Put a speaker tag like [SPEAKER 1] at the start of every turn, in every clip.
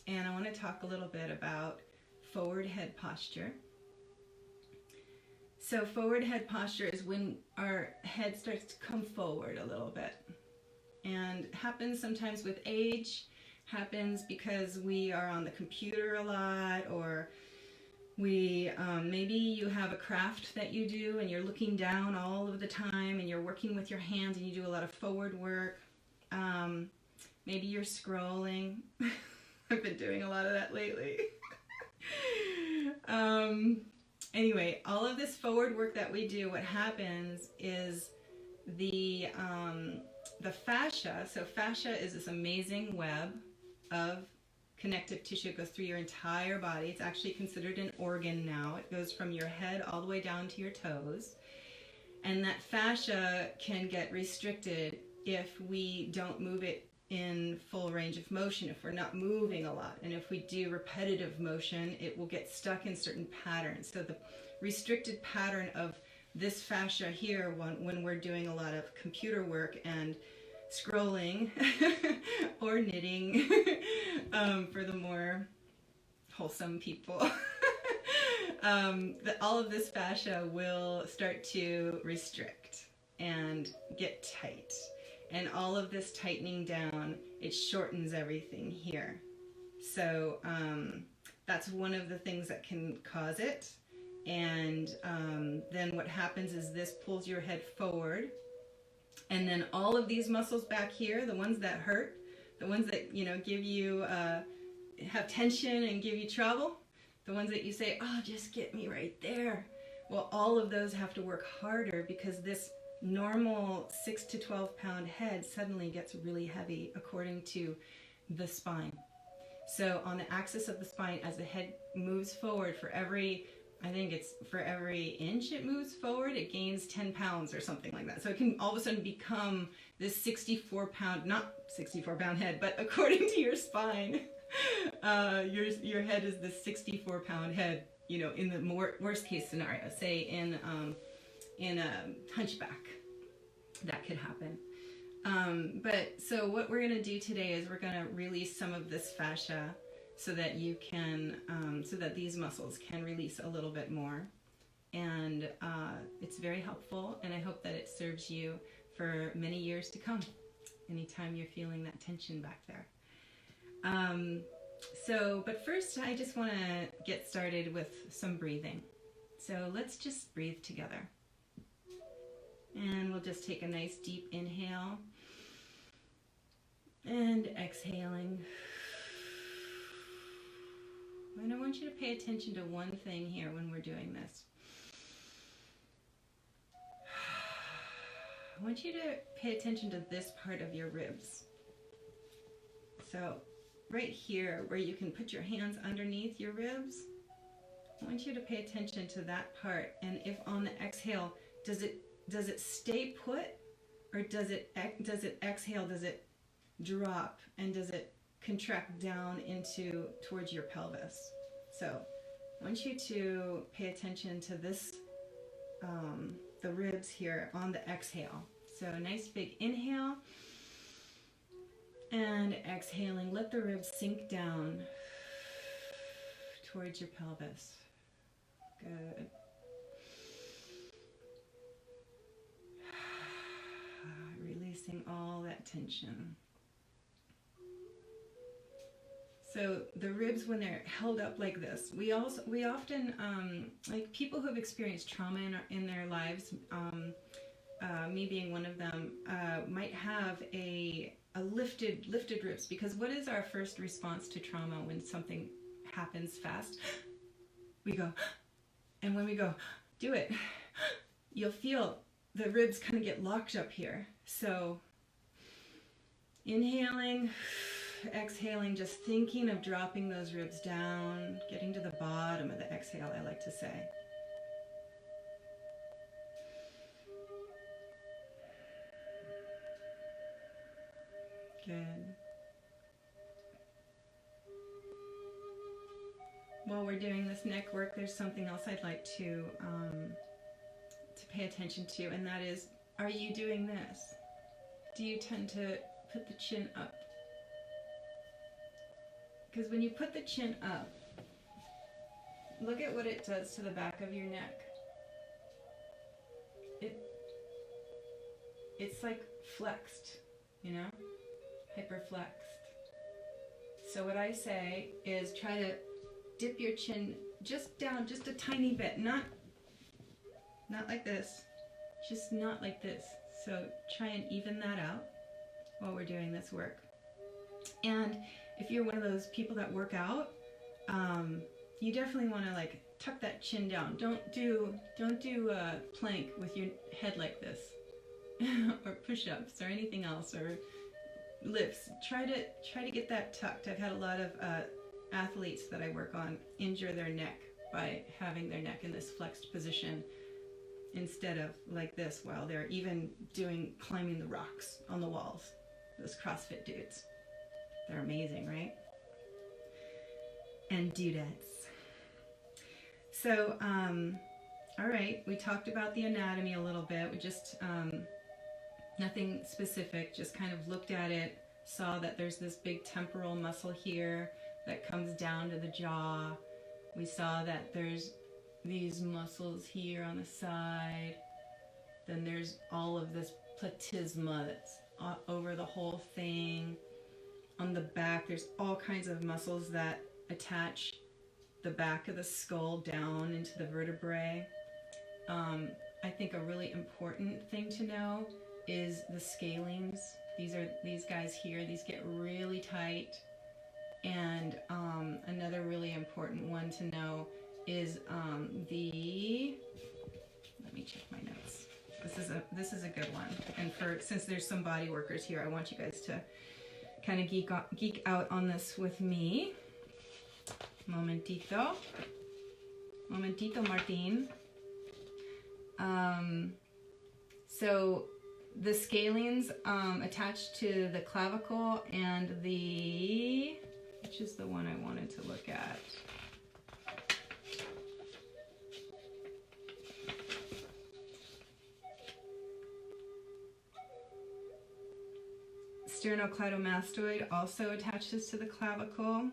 [SPEAKER 1] and I want to talk a little bit about forward head posture. So forward head posture is when our head starts to come forward a little bit, and happens sometimes with age, happens because we are on the computer a lot, or we maybe you have a craft that you do and you're looking down all of the time and you're working with your hands and you do a lot of forward work. Maybe you're scrolling. I've been doing a lot of that lately. Anyway, all of this forward work that we do, what happens is the fascia. So fascia is this amazing web of connective tissue. It goes through your entire body. It's actually considered an organ now. It goes from your head all the way down to your toes. And that fascia can get restricted if we don't move it in full range of motion, if we're not moving a lot. And if we do repetitive motion, it will get stuck in certain patterns. So the restricted pattern of this fascia here, when we're doing a lot of computer work and scrolling or knitting, for the more wholesome people, all of this fascia will start to restrict and get tight. And all of this tightening down, it shortens everything here. So that's one of the things that can cause it. And then what happens is this pulls your head forward. And then all of these muscles back here, the ones that hurt, the ones that, you know, give you, have tension and give you trouble, the ones that you say, oh, just get me right there. Well, all of those have to work harder because this normal 6 to 12 pound head suddenly gets really heavy according to the spine. So on the axis of the spine, as the head moves forward, for every, I think it's for every inch it moves forward, it gains 10 pounds or something like that. So it can all of a sudden become this 64 pound, not 64 pound head, but according to your spine, your head is this 64 pound head, you know, in the worst case scenario, say in a hunchback, that could happen. But so what we're going to do today is we're going to release some of this fascia so that you can, so that these muscles can release a little bit more. And it's very helpful, and I hope that it serves you for many years to come, anytime you're feeling that tension back there. But first I just want to get started with some breathing. So let's just breathe together. And we'll just take a nice deep inhale and exhaling. And I want you to pay attention to one thing here when we're doing this. I want you to pay attention to this part of your ribs. So right here where you can put your hands underneath your ribs, I want you to pay attention to that part. And if on the exhale, does it stay put, or does it exhale, does it drop, and does it contract down towards your pelvis? So I want you to pay attention to this, the ribs here on the exhale. So a nice big inhale and exhaling. Let the ribs sink down towards your pelvis. Good. Releasing all that tension. So the ribs, when they're held up like this, we often, like people who have experienced trauma in their lives, me being one of them, might have a lifted ribs, because what is our first response to trauma when something happens fast? We go, and when we go, do it, you'll feel the ribs kind of get locked up here. So inhaling, exhaling, just thinking of dropping those ribs down, getting to the bottom of the exhale, I like to say. Good. While we're doing this neck work, there's something else I'd like to pay attention to, and that is, are you doing this? Do you tend to put the chin up? because when you put the chin up, look at what it does to the back of your neck. It's like flexed, you know, hyperflexed. So what I say is try to dip your chin just down, just a tiny bit, not like this, just not like this. So try and even that out while we're doing this work. And if you're one of those people that work out, you definitely want to like tuck that chin down. Don't do a plank with your head like this, or push-ups or anything else, or lifts. Try to get that tucked. I've had a lot of athletes that I work on injure their neck by having their neck in this flexed position instead of like this while they're even climbing the rocks on the walls. Those CrossFit dudes. They're amazing, right? And dudettes. So, all right, we talked about the anatomy a little bit. We just, nothing specific, just kind of looked at it, saw that there's this big temporal muscle here that comes down to the jaw. We saw that there's these muscles here on the side. Then there's all of this platysma that's over the whole thing. On the back, there's all kinds of muscles that attach the back of the skull down into the vertebrae. I think a really important thing to know is the scalenes. These guys here, these get really tight. And another really important one to know is let me check my notes. This is a good one. And since there's some body workers here, I want you guys to kind of geek out on this with me. Momentito, Martin. So the scalenes attached to the clavicle and which is the one I wanted to look at? Sternocleidomastoid also attaches to the clavicle.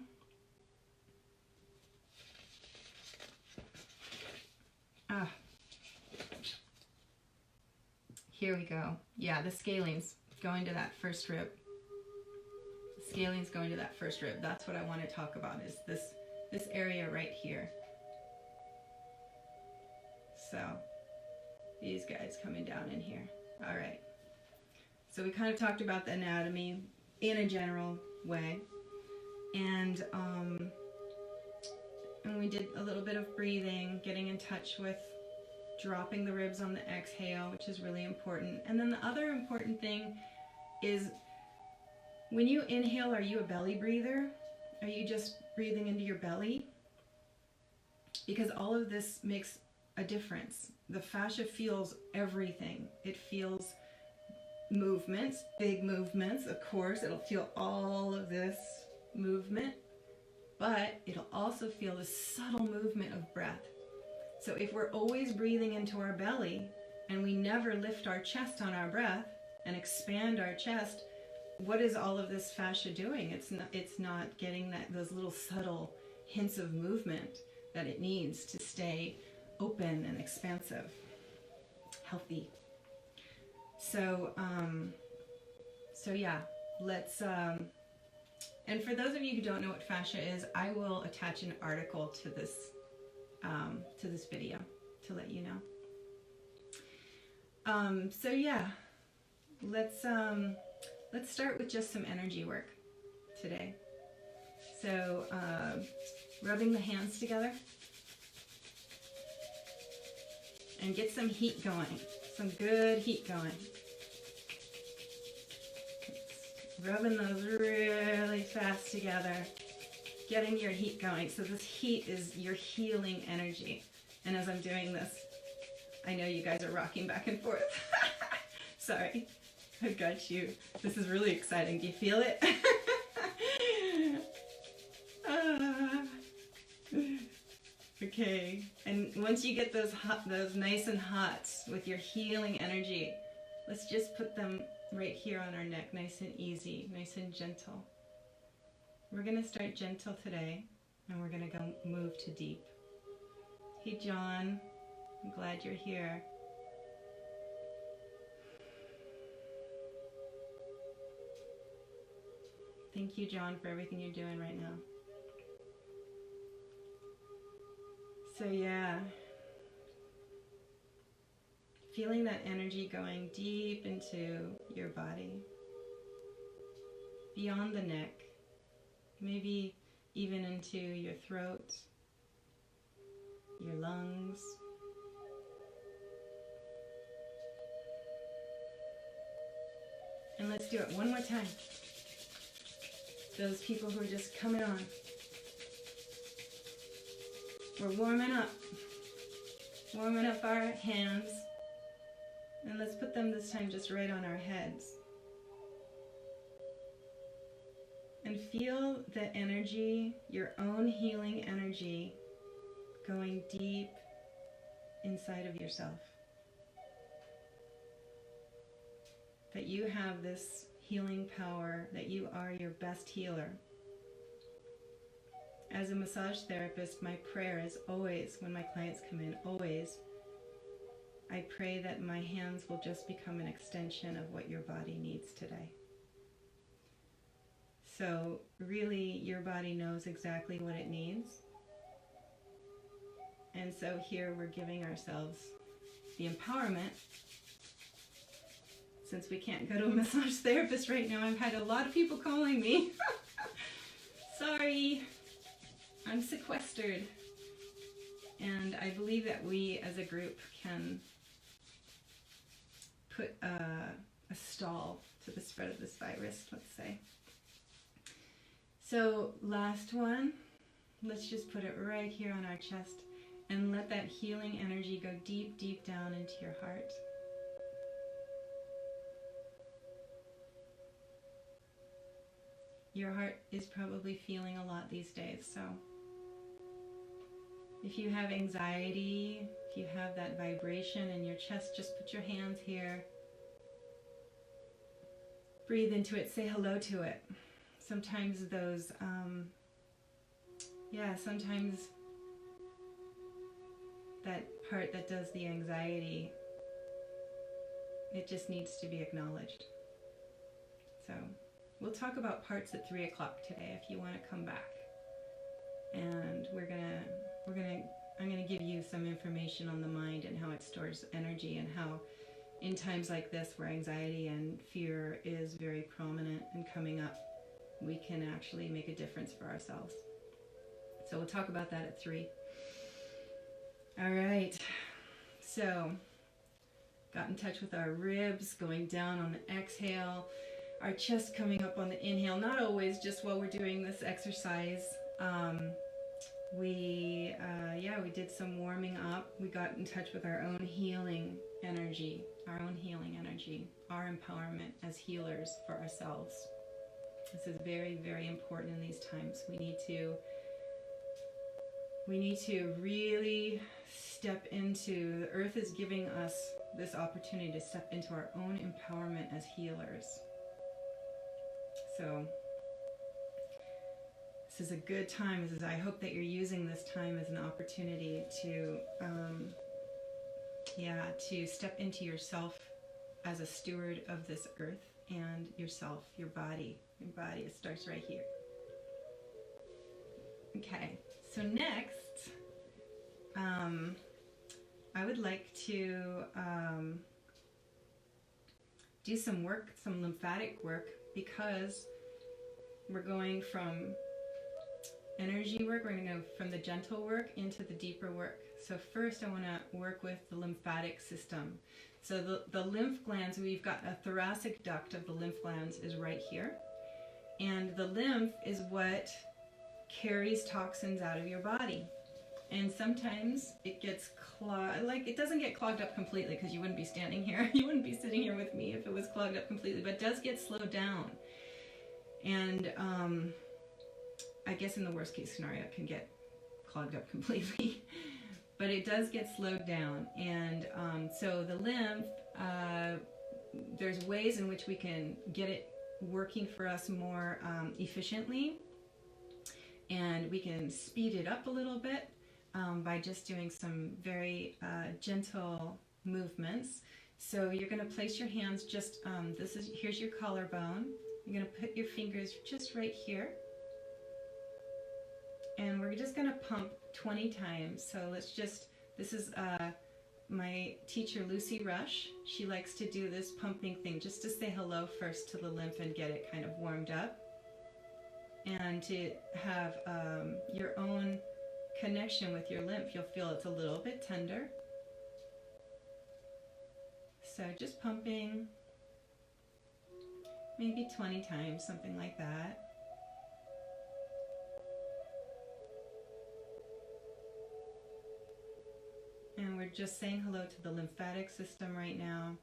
[SPEAKER 1] Here we go. Yeah, the scalenes going to that first rib. The scalenes going to that first rib. That's what I want to talk about, is this area right here. So these guys coming down in here. All right. So we kind of talked about the anatomy in a general way. And we did a little bit of breathing, getting in touch with dropping the ribs on the exhale, which is really important. And then the other important thing is, when you inhale, are you a belly breather? Are you just breathing into your belly? Because all of this makes a difference. The fascia feels everything. It feels movements, big movements, of course. It'll feel all of this movement, but it'll also feel the subtle movement of breath. So if we're always breathing into our belly and we never lift our chest on our breath and expand our chest, what is all of this fascia doing? It's not getting those little subtle hints of movement that it needs to stay open and expansive, healthy. So yeah, let's, and for those of you who don't know what fascia is, I will attach an article to this video to let you know. So yeah, let's start with just some energy work today. So rubbing the hands together and get some heat going, some good heat going. Rubbing those really fast together, getting your heat going. So this heat is your healing energy. And as I'm doing this, I know you guys are rocking back and forth. Sorry, I've got you. This is really exciting. Do you feel it? Okay, and once you get those nice and hot with your healing energy, let's just put them right here on our neck, nice and easy, nice and gentle. we're going to start gentle today, and we're going to go move to deep. Hey, John, I'm glad you're here. Thank you, John, for everything you're doing right now. So yeah, feeling that energy going deep into your body, beyond the neck, maybe even into your throat, your lungs. And let's do it one more time. Those people who are just coming on. We're warming up our hands, and let's put them this time just right on our heads. And feel the energy, your own healing energy, going deep inside of yourself. That you have this healing power, that you are your best healer. As a massage therapist, my prayer is always, when my clients come in, always, I pray that my hands will just become an extension of what your body needs today. So really, your body knows exactly what it needs. And so here we're giving ourselves the empowerment. Since we can't go to a massage therapist right now, I've had a lot of people calling me. Sorry, I'm sequestered. And I believe that we as a group can put a stall to the spread of this virus, let's say. So last one, let's just put it right here on our chest and let that healing energy go deep, deep down into your heart. Your heart is probably feeling a lot these days, so if you have anxiety, if you have that vibration in your chest, just put your hands here. Breathe into it, say hello to it. Sometimes those, sometimes that part that does the anxiety, it just needs to be acknowledged. So we'll talk about parts at 3 o'clock today if you want to come back. And I'm gonna give you some information on the mind and how it stores energy, and how in times like this where anxiety and fear is very prominent and coming up, we can actually make a difference for ourselves. So we'll talk about that at 3. All right, so got in touch with our ribs, going down on the exhale, our chest coming up on the inhale, not always just while we're doing this exercise. We did some warming up. We got in touch with our own healing energy, our empowerment as healers for ourselves. This is very, very important in these times. We need to really step into, the earth is giving us this opportunity to step into our own empowerment as healers. So this is a good time. I hope that you're using this time as an opportunity to step into yourself as a steward of this earth, and yourself, your body. It starts right here. Okay, so next, I would like to do some work, some lymphatic work, because we're going from energy work, we're going to go from the gentle work into the deeper work. So first I want to work with the lymphatic system. So the lymph glands, we've got a thoracic duct of the lymph glands is right here. And the lymph is what carries toxins out of your body. And sometimes it gets clogged, like it doesn't get clogged up completely, because you wouldn't be standing here, you wouldn't be sitting here with me if it was clogged up completely, but it does get slowed down. And I guess in the worst case scenario it can get clogged up completely, but it does get slowed down. And so the lymph, there's ways in which we can get it working for us more efficiently. And we can speed it up a little bit by just doing some very gentle movements. So you're going to place your hands just, here's your collarbone. You're going to put your fingers just right here. And we're just going to pump 20 times. So let's just, this is my teacher, Lucy Rush. She likes to do this pumping thing just to say hello first to the lymph and get it kind of warmed up. And to have your own connection with your lymph. You'll feel it's a little bit tender. So just pumping maybe 20 times, something like that. And we're just saying hello to the lymphatic system right now.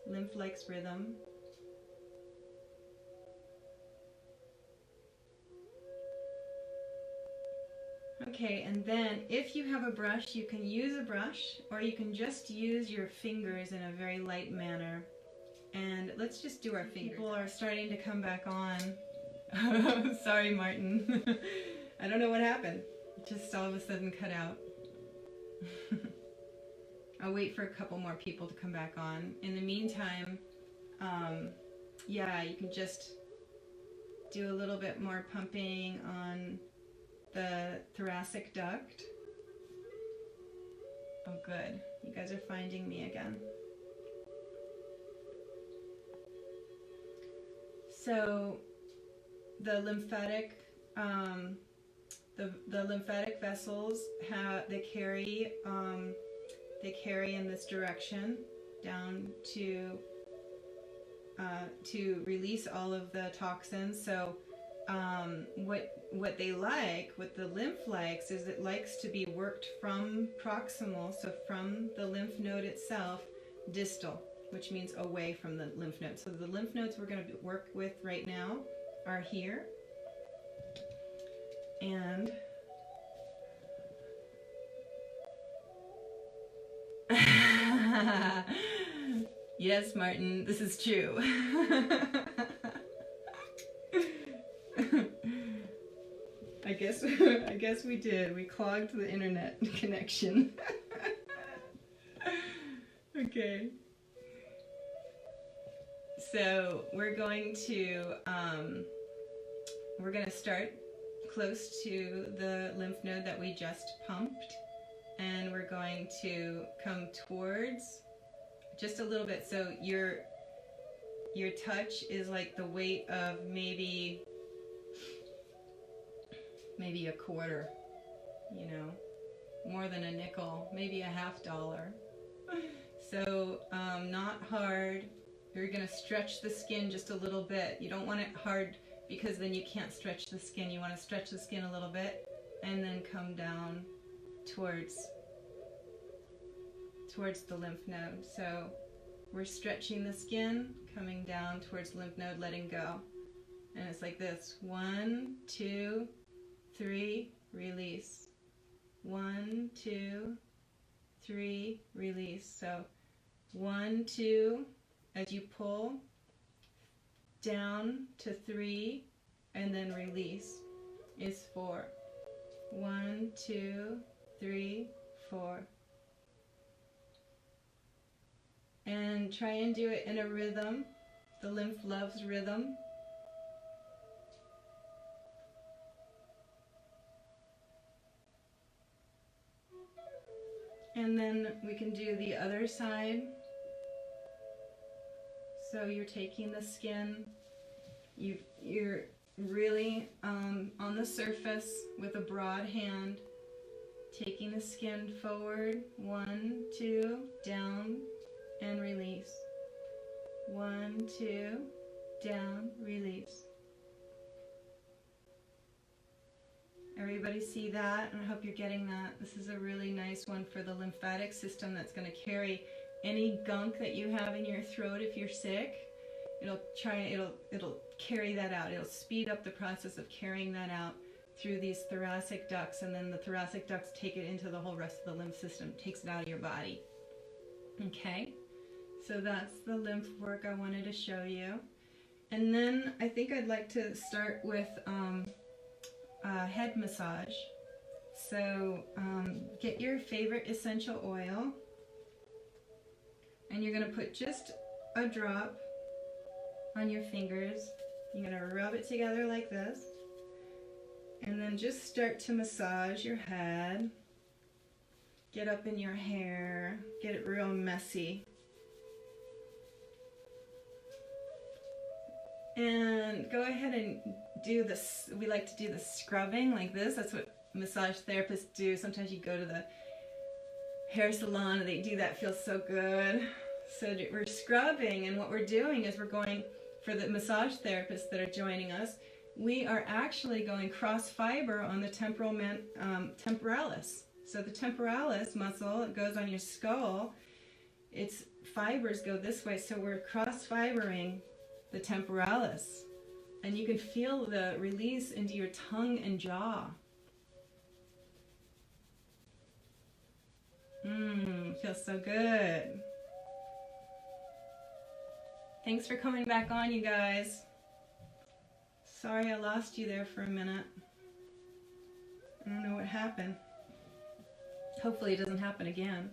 [SPEAKER 1] Lymph likes rhythm. Okay, and then if you have a brush, you can use a brush, or you can just use your fingers in a very light manner. And let's just do our fingers. People are starting to come back on. Sorry, Martin. I don't know what happened. It just all of a sudden cut out. I'll wait for a couple more people to come back on. In the meantime, yeah, you can just do a little bit more pumping on the thoracic duct. Oh, good. You guys are finding me again. So the lymphatic, the lymphatic vessels they carry in this direction down to release all of the toxins. So what they like, what the lymph likes, is it likes to be worked from proximal, so from the lymph node itself, distal, which means away from the lymph node. So the lymph nodes we're going to work with right now are here. And yes, Martin, this is true. I guess we did. We clogged the internet connection. Okay. So we're going to start close to the lymph node that we just pumped, and we're going to come towards just a little bit. So your touch is like the weight of maybe a quarter, you know, more than a nickel, maybe a $50. So not hard. You're going to stretch the skin just a little bit. You don't want it hard because then you can't stretch the skin. You want to stretch the skin a little bit and then come down towards the lymph node. So we're stretching the skin, coming down towards the lymph node, letting go. And it's like this: 1, 2, 3, release. 1, 2, 3, release. So 1, 2, as you pull down to 3 and then release is 4. 1, 2, 3, 4. And try and do it in a rhythm. The lymph loves rhythm. And then we can do the other side. So you're taking the skin, you're really on the surface with a broad hand, taking the skin forward, 1, 2, down, and release. 1, 2, down, release. Everybody see that? And I hope you're getting that. This is a really nice one for the lymphatic system that's going to carry any gunk that you have in your throat. If you're sick, it'll carry that out. It'll speed up the process of carrying that out through these thoracic ducts, and then the thoracic ducts take it into the whole rest of the lymph system, takes it out of your body. Okay, So that's the lymph work I wanted to show you. And then I think I'd like to start with head massage. So get your favorite essential oil, and you're going to put just a drop on your fingers. You're going to rub it together like this, and then just start to massage your head. Get up in your hair, get it real messy. And go ahead and do this. We like to do the scrubbing like this. That's what massage therapists do. Sometimes you go to the hair salon and they do that. Feels so good. So we're scrubbing, and what we're doing is we're going, for the massage therapists that are joining us, we are actually going cross fiber on the temporalis. So the temporalis muscle, it goes on your skull. Its fibers go this way, so we're cross fibering the temporalis, and you can feel the release into your tongue and jaw. Feels so good. Thanks for coming back on, you guys. Sorry I lost you there for a minute. I don't know what happened. Hopefully it doesn't happen again.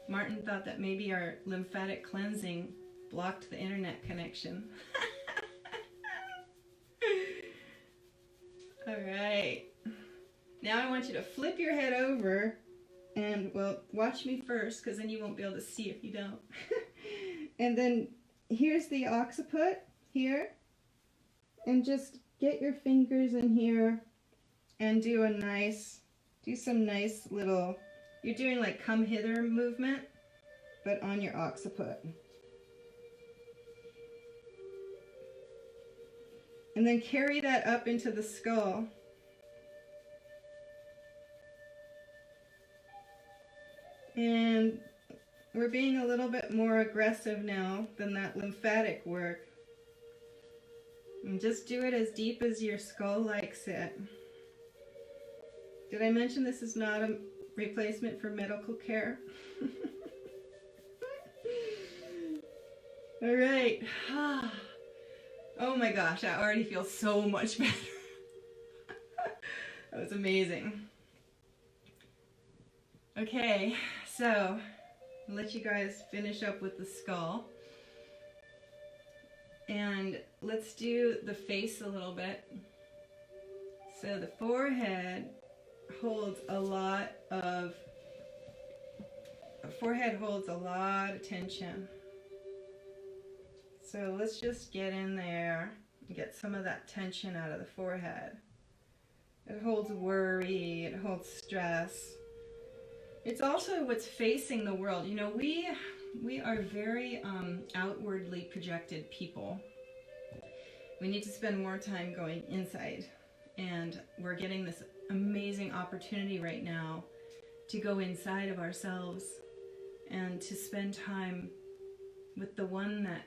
[SPEAKER 1] Martin thought that maybe our lymphatic cleansing blocked the internet connection. All right. Now I want you to flip your head over, and well, watch me first, because then you won't be able to see if you don't. And then here's the occiput here, and just get your fingers in here and do some nice little, you're doing like come hither movement, but on your occiput. And then carry that up into the skull. And we're being a little bit more aggressive now than that lymphatic work. And just do it as deep as your skull likes it. Did I mention this is not a replacement for medical care? All right. Oh my gosh, I already feel so much better. That was amazing. Okay, so I'll let you guys finish up with the skull. And let's do the face a little bit. So the forehead holds a lot of tension. So let's just get in there and get some of that tension out of the forehead. It holds worry, it holds stress. It's also what's facing the world. You know, we are very outwardly projected people. We need to spend more time going inside. And we're getting this amazing opportunity right now to go inside of ourselves and to spend time with the one that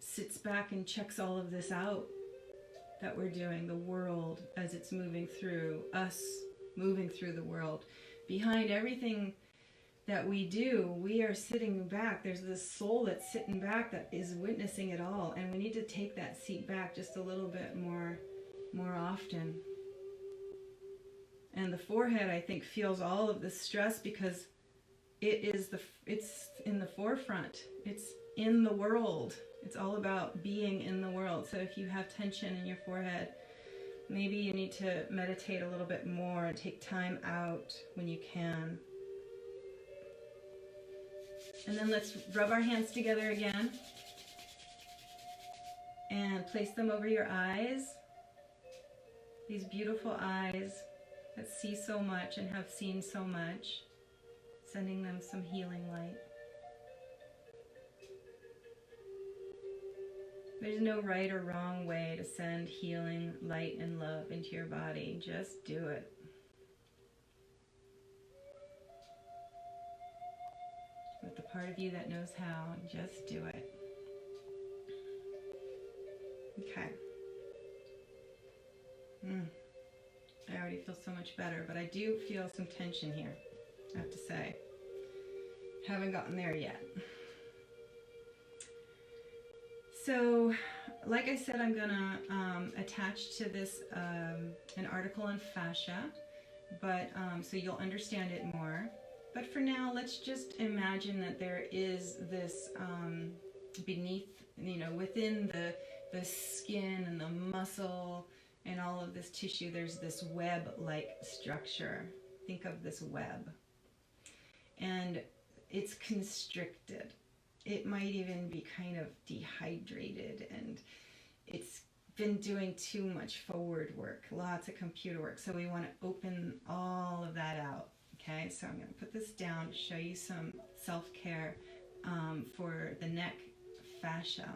[SPEAKER 1] sits back and checks all of this out that we're doing, the world as it's moving through, us moving through the world. Behind everything that we do, we are sitting back. There's this soul that's sitting back that is witnessing it all, and we need to take that seat back just a little bit more often. And the forehead, I think, feels all of this stress because it's in the forefront. It's in the world. It's all about being in the world. So if you have tension in your forehead, maybe you need to meditate a little bit more and take time out when you can. And then let's rub our hands together again and place them over your eyes. These beautiful eyes that see so much and have seen so much, sending them some healing light. There's no right or wrong way to send healing, light, and love into your body. Just do it. With the part of you that knows how, just do it. Okay. I already feel so much better, but I do feel some tension here, I have to say. Haven't gotten there yet. So, like I said, I'm gonna attach to this an article on fascia, but so you'll understand it more. But for now, let's just imagine that there is this beneath, within the skin and the muscle and all of this tissue, there's this web-like structure. Think of this web. And it's constricted. It might even be kind of dehydrated, and it's been doing too much forward work, lots of computer work. So we want to open all of that out. Okay, so I'm going to put this down to show you some self-care for the neck fascia.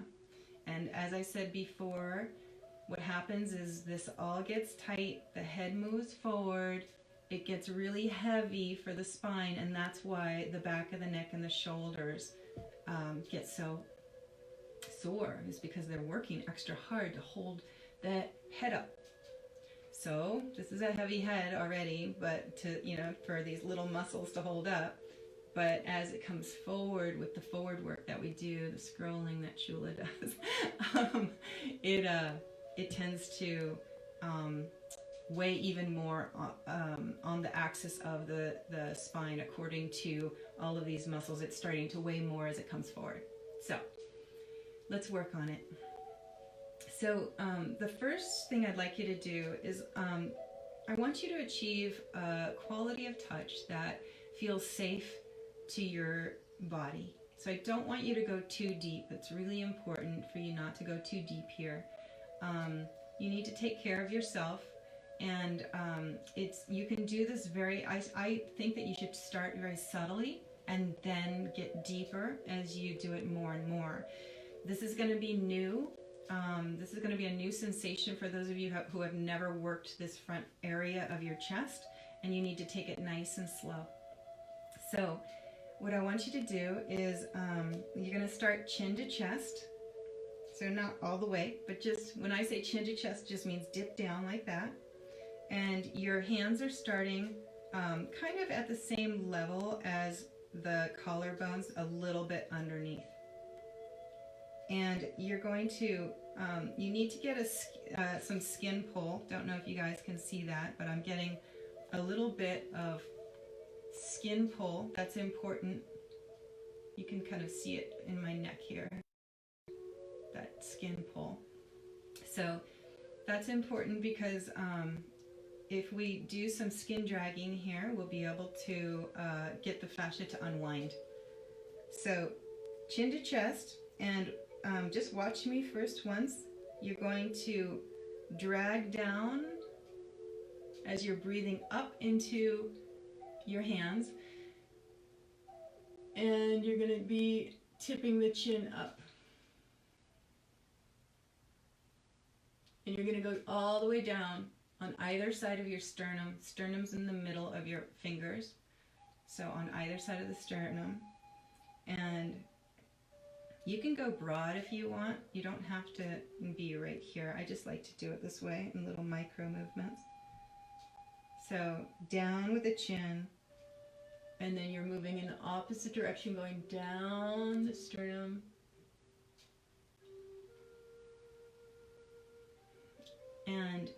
[SPEAKER 1] And as I said before, what happens is this all gets tight, the head moves forward, it gets really heavy for the spine, and that's why the back of the neck and the shoulders get so sore, is because they're working extra hard to hold the head up. So this is a heavy head already, but for these little muscles to hold up. But as it comes forward with the forward work that we do, the scrolling that Chula does, it tends to weigh even more on the axis of the spine. According to all of these muscles, it's starting to weigh more as it comes forward. So let's work on it. So the first thing I'd like you to do is I want you to achieve a quality of touch that feels safe to your body. So I don't want you to go too deep. It's really important for you not to go too deep here. You need to take care of yourself, and you can do this I think that you should start very subtly and then get deeper as you do it more and more. This is going to be new. This is going to be a new sensation for those of you who have never worked this front area of your chest, and you need to take it nice and slow. So what I want you to do is you're going to start chin to chest. So not all the way, but just when I say chin to chest, just means dip down like that. And your hands are starting kind of at the same level as the collarbones, a little bit underneath. And you're going to, you need to get some skin pull. Don't know if you guys can see that, but I'm getting a little bit of skin pull. That's important. You can kind of see it in my neck here, that skin pull. So that's important because if we do some skin dragging here, we'll be able to get the fascia to unwind. So chin to chest, and just watch me first once. You're going to drag down as you're breathing up into your hands, and you're going to be tipping the chin up. And you're going to go all the way down on either side of your sternum. Sternum's in the middle of your fingers. So on either side of the sternum. And you can go broad if you want. You don't have to be right here. I just like to do it this way in little micro movements. So down with the chin. And then you're moving in the opposite direction, going down the sternum. And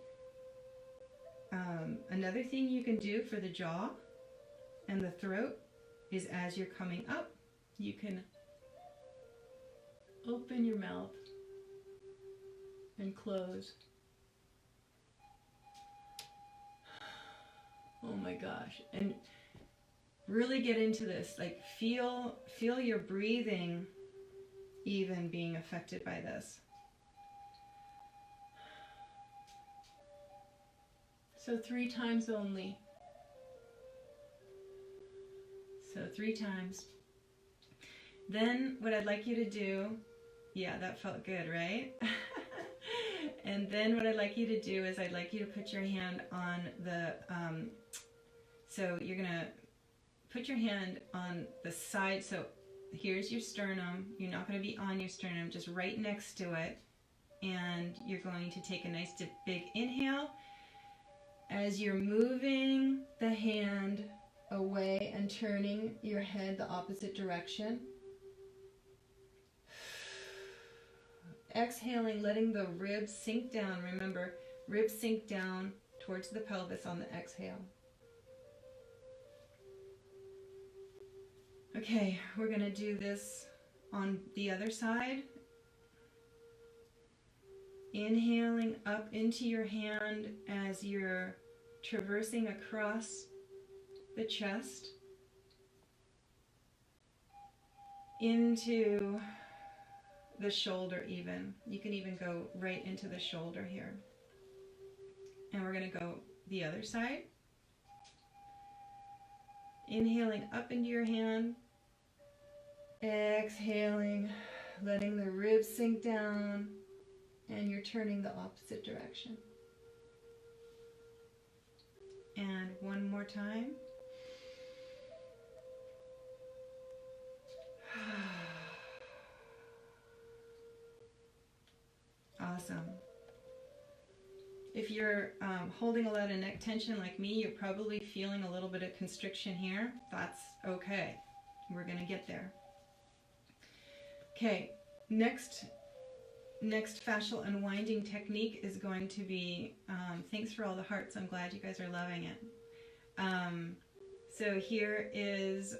[SPEAKER 1] another thing you can do for the jaw and the throat is as you're coming up, you can open your mouth and close. Oh my gosh. And really get into this, like feel your breathing even being affected by this. So 3 times only. So 3 times. Then what I'd like you to do, yeah, that felt good, right? And then what I'd like you to do is I'd like you to put your hand on the, so you're going to put your hand on the side. So here's your sternum. You're not going to be on your sternum, just right next to it. And you're going to take a nice big inhale. As you're moving the hand away and turning your head the opposite direction. exhaling, letting the ribs sink down. Remember, ribs sink down towards the pelvis on the exhale. Okay, we're going to do this on the other side. Inhaling up into your hand as you're traversing across the chest into the shoulder even. You can even go right into the shoulder here. And we're going to go the other side. Inhaling up into your hand. Exhaling, letting the ribs sink down, and you're turning the opposite direction. And one more time. Awesome. If you're holding a lot of neck tension like me, you're probably feeling a little bit of constriction here. That's okay. We're going to get there. Okay, next fascial unwinding technique is going to be, thanks for all the hearts, I'm glad you guys are loving it. So here is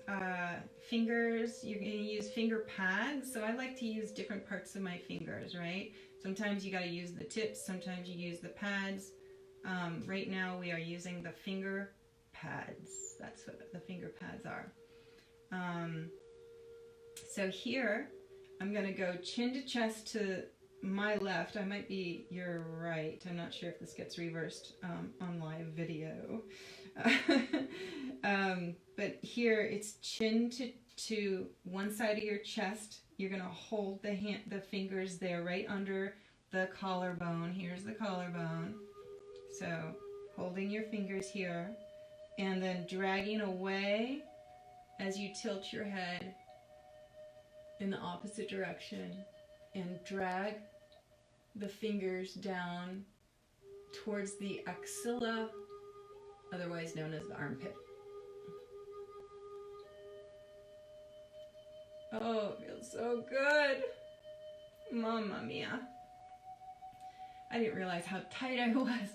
[SPEAKER 1] fingers. You're going to use finger pads. So I like to use different parts of my fingers, right? Sometimes you got to use the tips, sometimes you use the pads. Right now we are using the finger pads. That's what the finger pads are. So here, I'm going to go chin to chest to my left. I might be your right. I'm not sure if this gets reversed on live video. But here it's chin to one side of your chest. You're going to hold the fingers there right under the collarbone. Here's the collarbone. So holding your fingers here and then dragging away as you tilt your head in the opposite direction and drag the fingers down towards the axilla, otherwise known as the armpit. Oh, it feels so good. Mamma mia. I didn't realize how tight I was.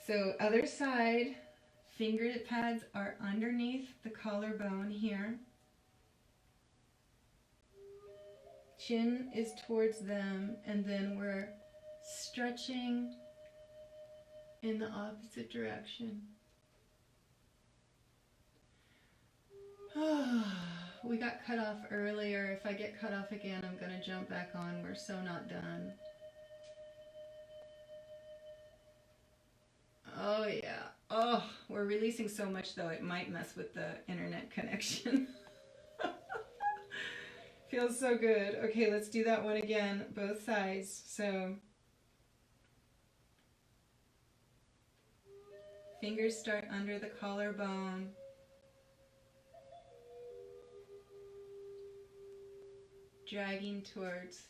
[SPEAKER 1] So other side, finger pads are underneath the collarbone here. Chin is towards them, and then we're stretching in the opposite direction. We got cut off earlier. If I get cut off again, I'm going to jump back on. We're so not done. Oh yeah. Oh, we're releasing so much though, it might mess with the internet connection. Feels so good. Okay, let's do that one again, both sides. So, fingers start under the collarbone. Dragging towards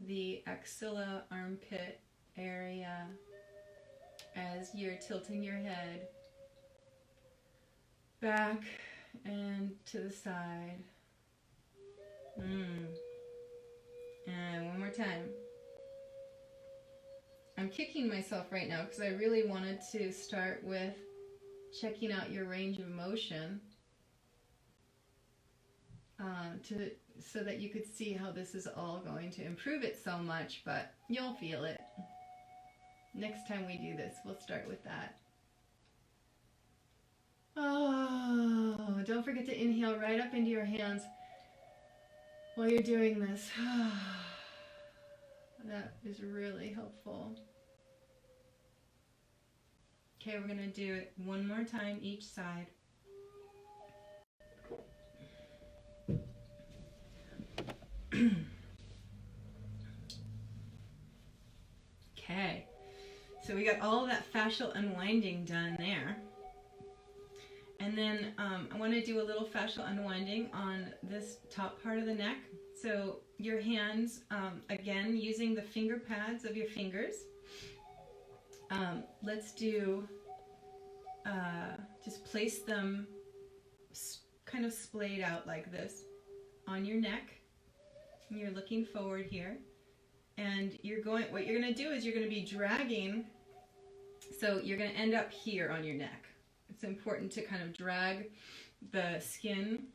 [SPEAKER 1] the axilla armpit area as you're tilting your head back and to the side. And one more time. I'm kicking myself right now because I really wanted to start with checking out your range of motion so that you could see how this is all going to improve it so much, but you'll feel it. Next time we do this, we'll start with that. Oh, don't forget to inhale right up into your hands while you're doing this. That is really helpful. Okay, we're going to do it one more time each side. Okay, so we got all that fascial unwinding done there. And then I want to do a little fascial unwinding on this top part of the neck. So your hands, again, using the finger pads of your fingers. Let's do, just place them kind of splayed out like this on your neck. You're looking forward here. And what you're going to do is you're going to be dragging, so you're going to end up here on your neck. It's important to kind of drag the skin.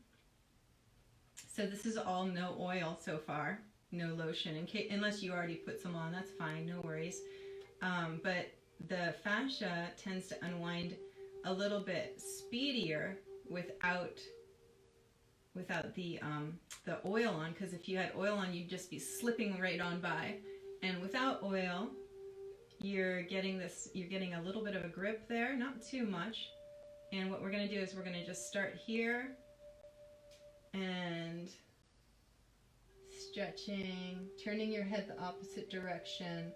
[SPEAKER 1] So this is all no oil so far, no lotion. Unless you already put some on, that's fine, no worries. But the fascia tends to unwind a little bit speedier without the oil on, because if you had oil on, you'd just be slipping right on by. And without oil, you're getting a little bit of a grip there, not too much. And what we're going to do is we're going to just start here and stretching, turning your head the opposite direction.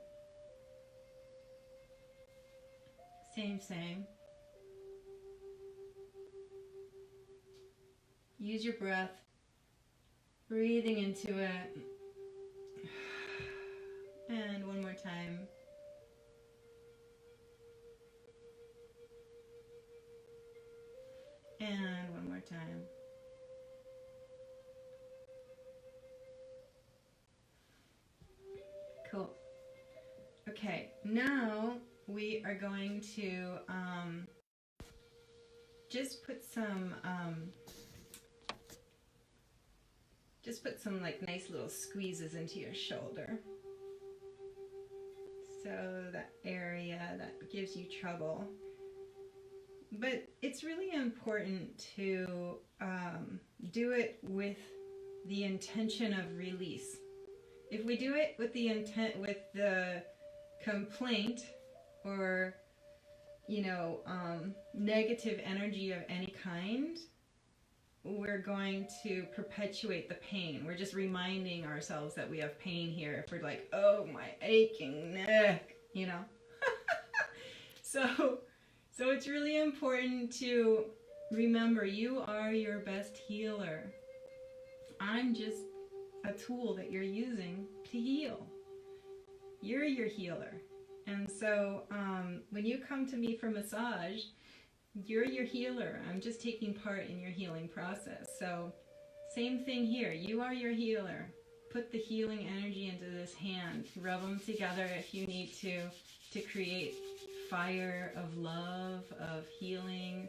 [SPEAKER 1] Same. Use your breath, breathing into it. And one more time. And one more time. Cool. Okay, now we are going to just put some like nice little squeezes into your shoulder. So that area that gives you trouble. But it's really important to do it with the intention of release. If we do it with the intent, with the complaint or, negative energy of any kind, we're going to perpetuate the pain. We're just reminding ourselves that we have pain here. If we're like, oh, my aching neck, So it's really important to remember you are your best healer. I'm just a tool that you're using to heal. You're your healer. And so when you come to me for massage, you're your healer. I'm just taking part in your healing process. So same thing here. You are your healer. Put the healing energy into this hand. Rub them together if you need to create fire of love, of healing,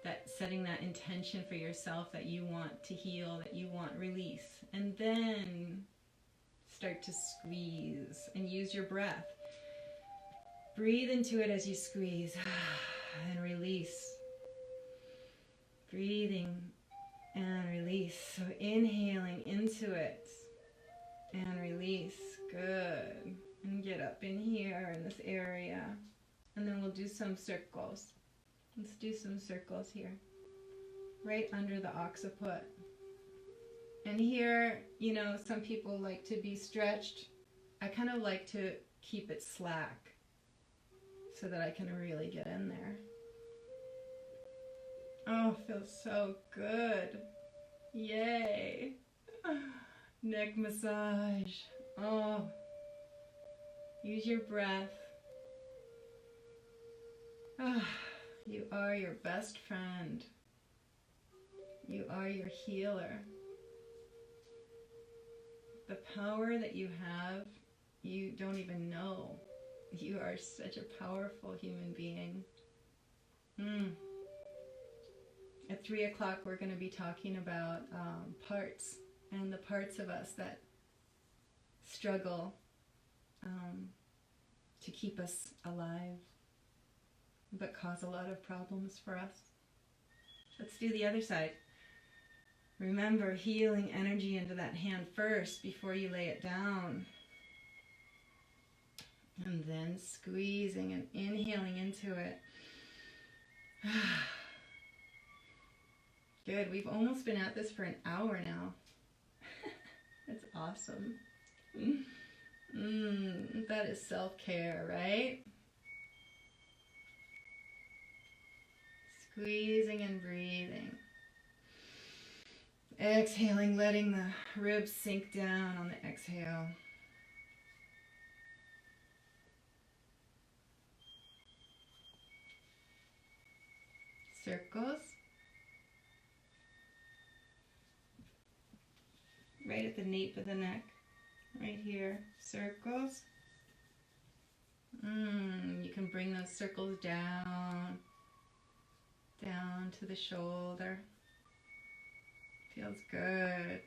[SPEAKER 1] that setting that intention for yourself that you want to heal, that you want release. And then start to squeeze and use your breath. Breathe into it as you squeeze and release. Breathing and release. So inhaling into it and release. Good. And get up in here in this area. And then we'll do some circles. Let's do some circles here. Right under the occiput. And here, some people like to be stretched. I kind of like to keep it slack so that I can really get in there. Oh, feels so good. Yay. Neck massage. Oh. Use your breath. Ah, you are your best friend. You are your healer. The power that you have, you don't even know. You are such a powerful human being. At 3 o'clock, we're going to be talking about parts, and the parts of us that struggle to keep us alive, but cause a lot of problems for us. Let's do the other side. Remember, healing energy into that hand first before you lay it down. And then squeezing and inhaling into it. Good. We've almost been at this for an hour now. That's awesome. That is self-care, right? Squeezing and breathing. Exhaling, letting the ribs sink down on the exhale. Circles. right at the nape of the neck, right here, circles. You can bring those circles down to the shoulder. Feels good.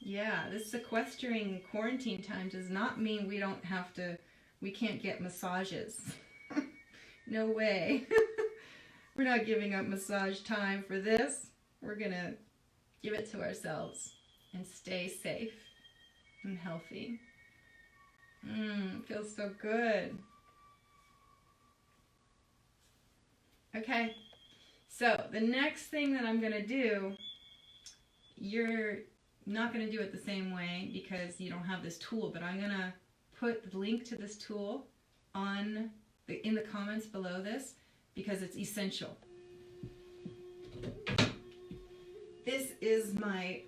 [SPEAKER 1] Yeah, this sequestering quarantine time does not mean we can't get massages. No way. We're not giving up massage time for this. We're gonna give it to ourselves and stay safe and healthy. Feels so good. Okay, so the next thing that I'm gonna do, you're not gonna do it the same way because you don't have this tool, but I'm gonna put the link to this tool in the comments below this because it's essential. This is my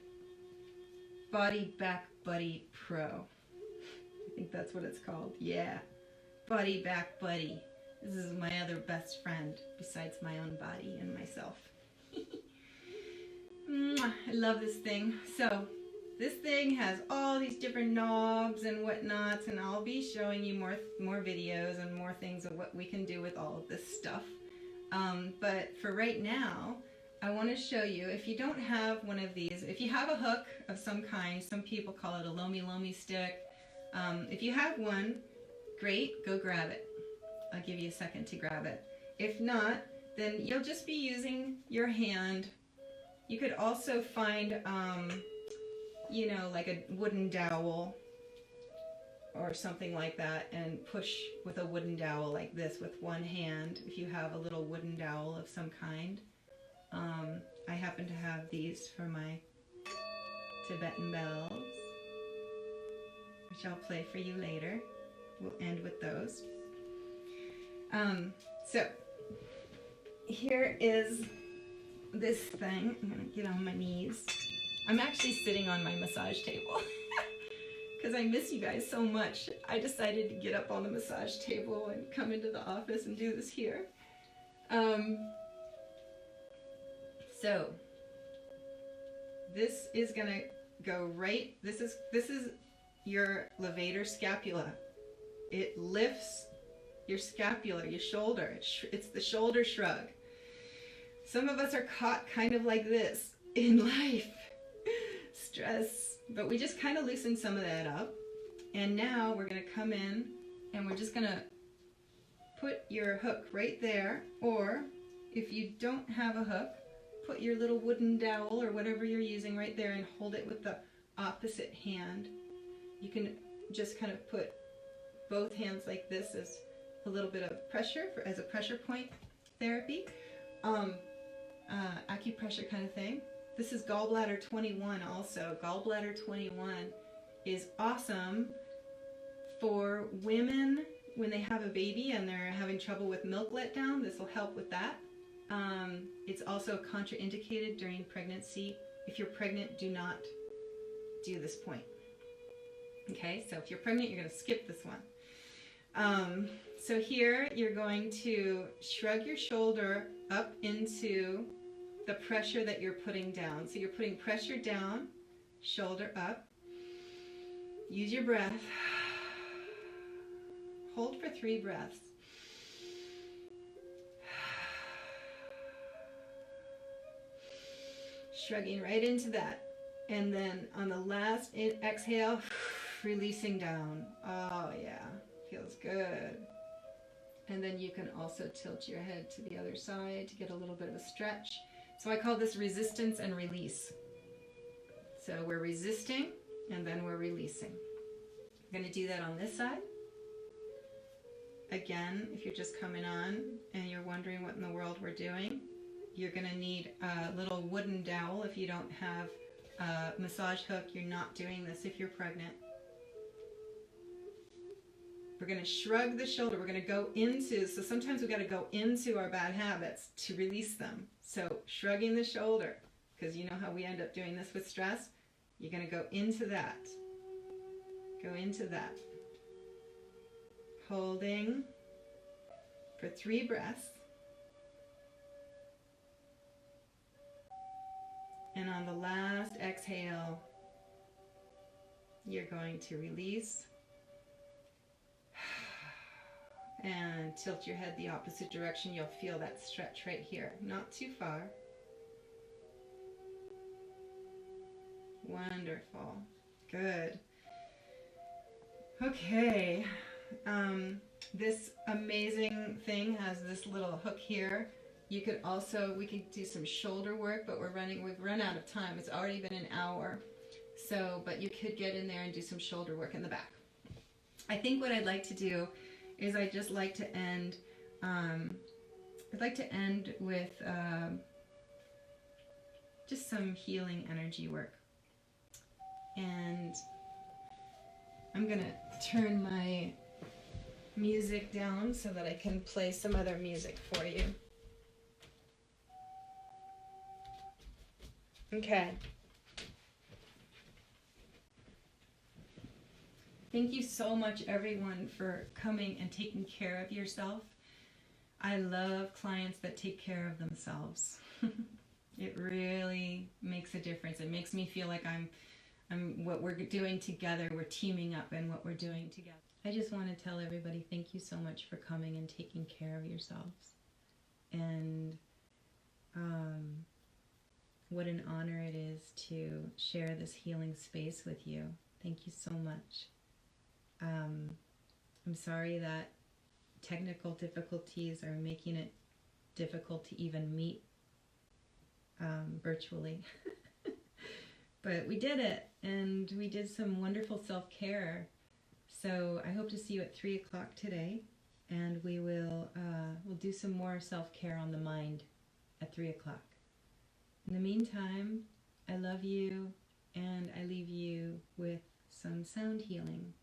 [SPEAKER 1] Body Back Buddy Pro. I think that's what it's called. Yeah, Body Back Buddy. This is my other best friend besides my own body and myself. I love this thing. So this thing has all these different knobs and whatnots, and I'll be showing you more videos and more things of what we can do with all of this stuff. But for right now, I want to show you, if you don't have one of these, if you have a hook of some kind, some people call it a lomi stick. If you have one, great, go grab it. I'll give you a second to grab it. If not, then you'll just be using your hand. You could also find, you know, like a wooden dowel or something like that, and push with a wooden dowel like this with one hand if you have a little wooden dowel of some kind. I happen to have these for my Tibetan bells, which I'll play for you later. We'll end with those. So here is this thing. I'm gonna get on my knees. I'm actually sitting on my massage table because I miss you guys so much. I decided to get up on the massage table and come into the office and do this here. So this is gonna go right. This is your levator scapula. It lifts your scapula, your shoulder. It's the shoulder shrug. Some of us are caught kind of like this in life. Stress. But we just kind of loosen some of that up. And now we're going to come in and we're just going to put your hook right there. Or if you don't have a hook, put your little wooden dowel or whatever you're using right there and hold it with the opposite hand. You can just kind of put both hands like this as a little bit of pressure as a pressure point therapy, acupressure kind of thing. This is gallbladder 21 also. Gallbladder 21 is awesome for women when they have a baby and they're having trouble with milk letdown. This will help with that. It's also contraindicated during pregnancy. If you're pregnant, do not do this point. Okay, so if you're pregnant, you're going to skip this one. So here you're going to shrug your shoulder up into the pressure that you're putting down. So you're putting pressure down, shoulder up. Use your breath. Hold for 3 breaths. Shrugging right into that. And then on the last exhale, releasing down. Oh yeah, feels good. And then you can also tilt your head to the other side to get a little bit of a stretch. So I call this resistance and release. So we're resisting and then we're releasing. I'm going to do that on this side. Again, if you're just coming on and you're wondering what in the world we're doing, you're going to need a little wooden dowel. If you don't have a massage hook, you're not doing this if you're pregnant. We're going to shrug the shoulder. We're going to go into, so sometimes we've got to go into our bad habits to release them. So shrugging the shoulder, because you know how we end up doing this with stress. You're going to go into that. Go into that. Holding for 3 breaths. And on the last exhale, you're going to release and tilt your head the opposite direction. You'll feel that stretch right here, not too far. Wonderful. Good. Okay. This amazing thing has this little hook here. You could also, we could do some shoulder work, but we've run out of time. It's already been an hour. So, but you could get in there and do some shoulder work in the back. I think what I'd like to do is I'd just like to end, I'd like to end with just some healing energy work. And I'm gonna turn my music down so that I can play some other music for you. Okay. Thank you so much, everyone, for coming and taking care of yourself. I love clients that take care of themselves. It really makes a difference. It makes me feel like I'm what we're doing together, we're teaming up in what we're doing together. I just want to tell everybody thank you so much for coming and taking care of yourselves. And what an honor it is to share this healing space with you. Thank you so much. I'm sorry that technical difficulties are making it difficult to even meet virtually. But we did it, and we did some wonderful self-care. So I hope to see you at 3 o'clock today, and we'll do some more self-care on the mind at 3 o'clock. In the meantime, I love you, and I leave you with some sound healing.